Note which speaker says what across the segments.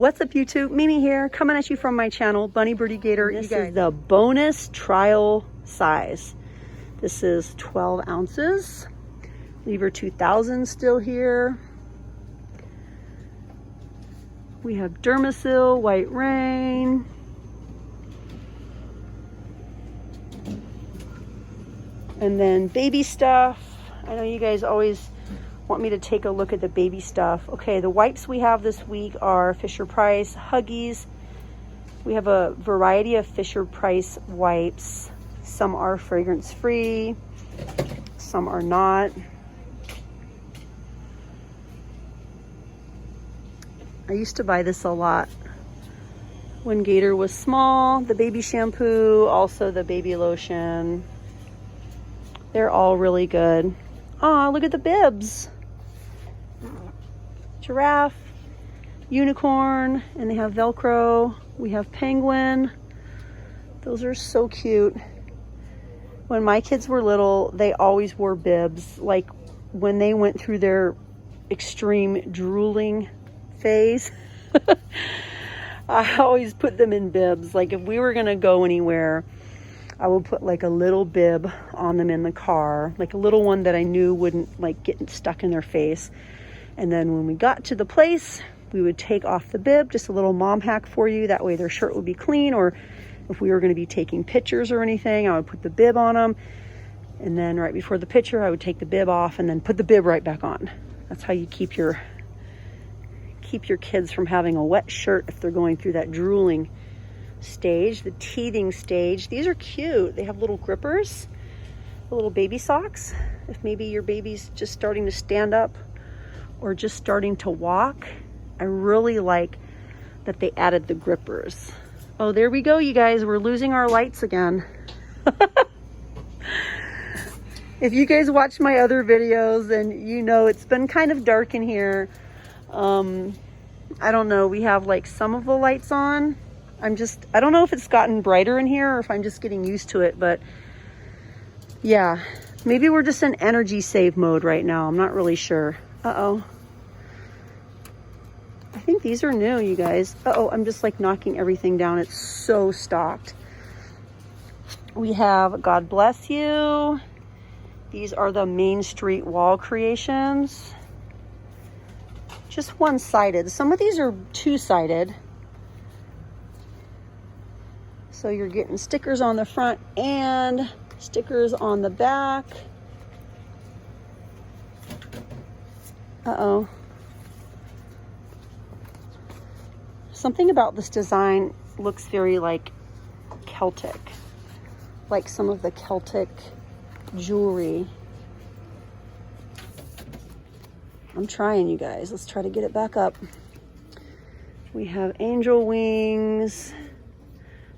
Speaker 1: What's up YouTube? Mimi here, coming at you from my channel, Bunny Birdie Gator. This is the bonus trial size. This is 12 ounces. Lever 2000 still here. We have Dermasil, White Rain. And then baby stuff. I know you guys always want me to take a look at the baby stuff. Okay, the wipes we have this week are Fisher-Price Huggies. We have a variety of Fisher-Price wipes. Some are fragrance free, some are not. I used to buy this a lot when Gator was small. The baby shampoo, also the baby lotion. They're all really good. Aw, look at the bibs. Giraffe, unicorn, and they have Velcro. We have penguin. Those are so cute. When my kids were little, they always wore bibs. Like when they went through their extreme drooling phase, I always put them in bibs. Like if we were gonna go anywhere, I would put like a little bib on them in the car, like a little one that I knew wouldn't like get stuck in their face. And then when we got to the place, we would take off the bib, just a little mom hack for you. That way their shirt would be clean, or if we were gonna be taking pictures or anything, I would put the bib on them. And then right before the picture, I would take the bib off and then put the bib right back on. That's how you keep your kids from having a wet shirt if they're going through that drooling stage, the teething stage. These are cute. They have little grippers, little baby socks. If maybe your baby's just starting to stand up or just starting to walk, I really like that they added the grippers. Oh, there we go, you guys. We're losing our lights again. If you guys watch my other videos, then you know it's been kind of dark in here. I don't know. We have like some of the lights on. I don't know if it's gotten brighter in here or if I'm just getting used to it, but yeah, maybe we're just in energy save mode right now. I'm not really sure. Uh-oh. I think these are new, you guys. Uh-oh, I'm just like knocking everything down. It's so stocked. We have God Bless You. These are the Main Street wall creations. Just one-sided. Some of these are two-sided. So you're getting stickers on the front and stickers on the back. Uh-oh. Something about this design looks very like Celtic. Like some of the Celtic jewelry. I'm trying, you guys. Let's try to get it back up. We have angel wings,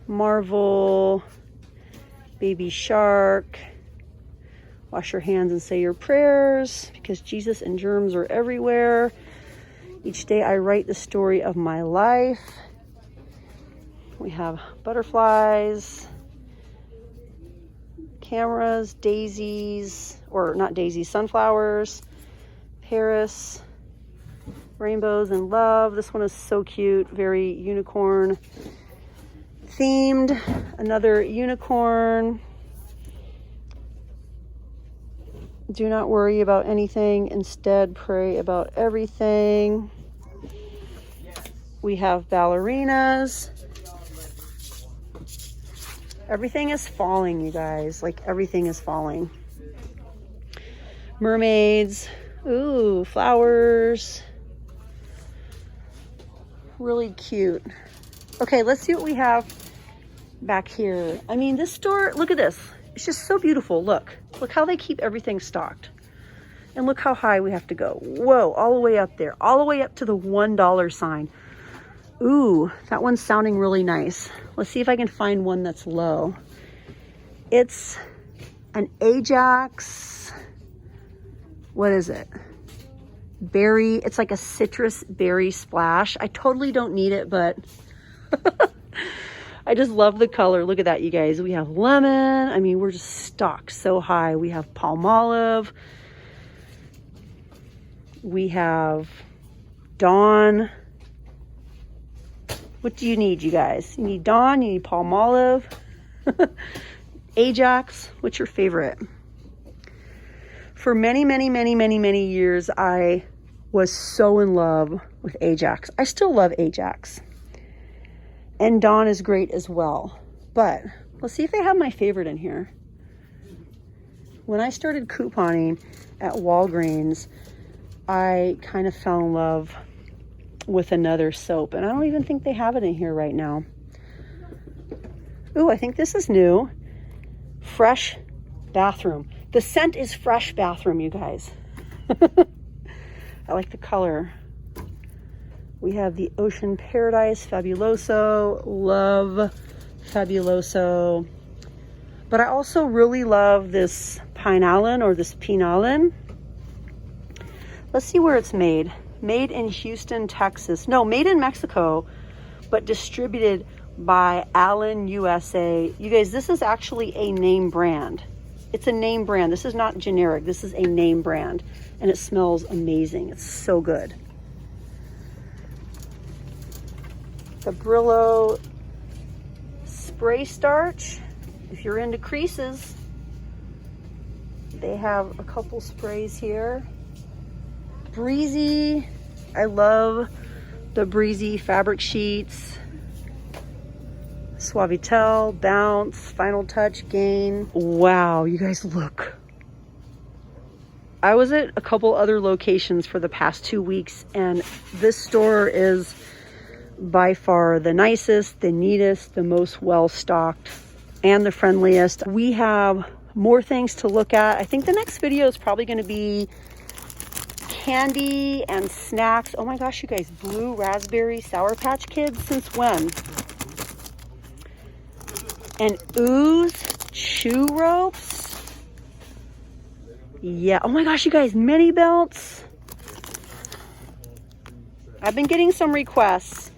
Speaker 1: Marvel, baby shark. Wash your hands and say your prayers because Jesus and germs are everywhere. Each day I write the story of my life. We have butterflies, cameras, daisies, or not daisies, sunflowers, Paris, rainbows and love. This one is so cute, very unicorn themed. Another unicorn. Do not worry about anything. Instead, pray about everything. We have ballerinas. Everything is falling, you guys. Like everything is falling. Mermaids. Ooh, flowers. Really cute. Okay, let's see what we have back here. I mean, this store, look at this. It's just so beautiful. Look how they keep everything stocked. And look how high we have to go. Whoa, all the way up there, all the way up to the $1 sign. Ooh, that one's sounding really nice. Let's see if I can find one that's low. It's an Ajax. What is it? Berry. It's like a citrus berry splash. I totally don't need it, but I just love the color. Look at that, you guys. We have lemon. I mean, we're just stocked so high. We have Palmolive. We have Dawn. What do you need, you guys? You need Dawn, you need Palmolive, Ajax. What's your favorite? For many, many, many, many, many years, I was so in love with Ajax. I still love Ajax. And Dawn is great as well. But let's see if they have my favorite in here. When I started couponing at Walgreens, I kind of fell in love with another soap. And I don't even think they have it in here right now. Ooh, I think this is new. Fresh Bathroom. The scent is Fresh Bathroom, you guys. I like the color. We have the Ocean Paradise Fabuloso. Love Fabuloso. But I also really love this Pinalin or this Pinalin. Let's see where it's made. Made in Houston, Texas. No, made in Mexico, but distributed by Allen USA. You guys, this is actually a name brand. It's a name brand. This is not generic. This is a name brand. And it smells amazing. It's so good. The Brillo Spray Starch. If you're into creases, they have a couple sprays here. Breezy. I love the Breezy fabric sheets. Suavitel, Bounce, Final Touch, Gain. Wow, you guys look. I was at a couple other locations for the past 2 weeks, and this store is by far the nicest, the neatest, the most well-stocked, and the friendliest. We have more things to look at. I think the next video is probably going to be candy and snacks. Oh my gosh, you guys, blue raspberry Sour Patch Kids, since when? And Ooze chew ropes. Yeah, oh my gosh, you guys, mini belts. I've been getting some requests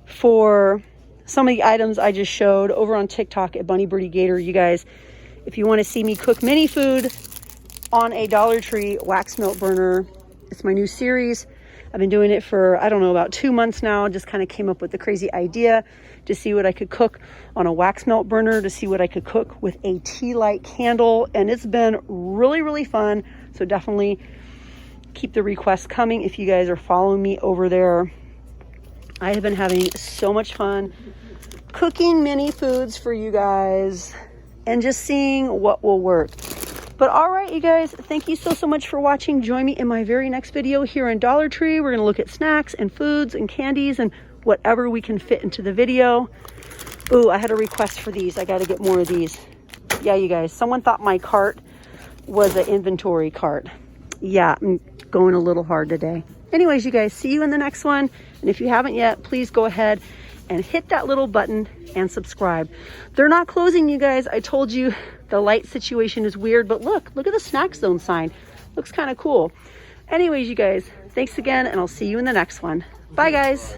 Speaker 1: for some of the items I just showed over on TikTok at Bunny Birdy Gator. You guys, if you want to see me cook mini food on a Dollar Tree wax melt burner, it's my new series. I've been doing it for, I don't know, about 2 months now. Just kind of came up with the crazy idea to see what I could cook on a wax melt burner, to see what I could cook with a tea light candle. And it's been really, really fun. So definitely keep the requests coming if you guys are following me over there. I have been having so much fun cooking mini foods for you guys and just seeing what will work. But all right, you guys, thank you so much for watching. Join me in my very next video here in Dollar Tree. We're going to look at snacks and foods and candies and whatever we can fit into the video. Ooh, I had a request for these. I got to get more of these. Yeah, you guys, someone thought my cart was an inventory cart. Yeah, I'm going a little hard today. Anyways, you guys, see you in the next one. And if you haven't yet, please go ahead and hit that little button and subscribe. They're not closing, you guys. I told you the light situation is weird, but look at the snack zone sign. Looks kind of cool. Anyways, you guys, thanks again, and I'll see you in the next one. Bye, guys.